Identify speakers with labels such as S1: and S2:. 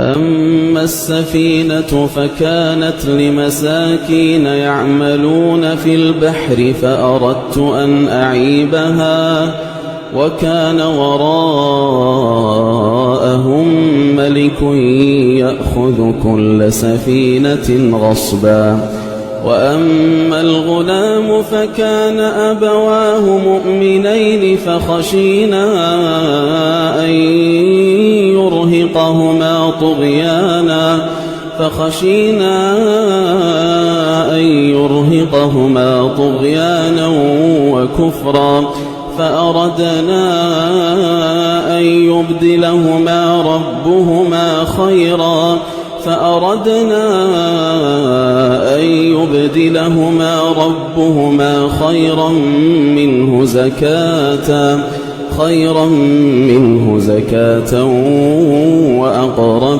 S1: أما السفينة فكانت لمساكين يعملون في البحر فأردت أن أعيبها وكان وراءهم ملك يأخذ كل سفينة غصبا. وأما الغلام فكان أبواه مؤمنين فخشينا أن يرهقهما طغيانا وكفرا فأردنا أن يبدلهما ربهما خيرا منه زكاة وأقرب